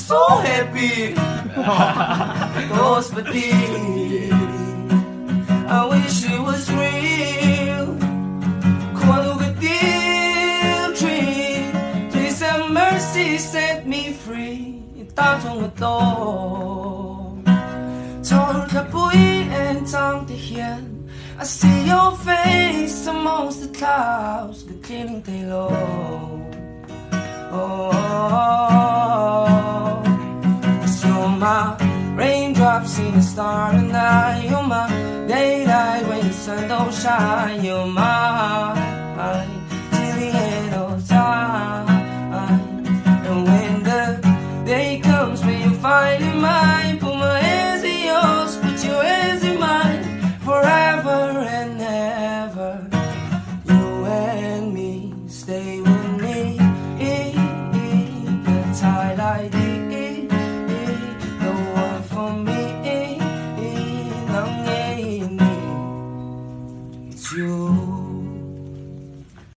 so happy. Those but I wish it was real. Please have mercy, set me free. 当中的路，从它不一样长的远。I see your face amongst the clouds, beginning day low. Oh, 'cause you're my raindrops in the starry night. You're my daylight when the sun don't shine. You're my till the end of time. And when the day comes when you finally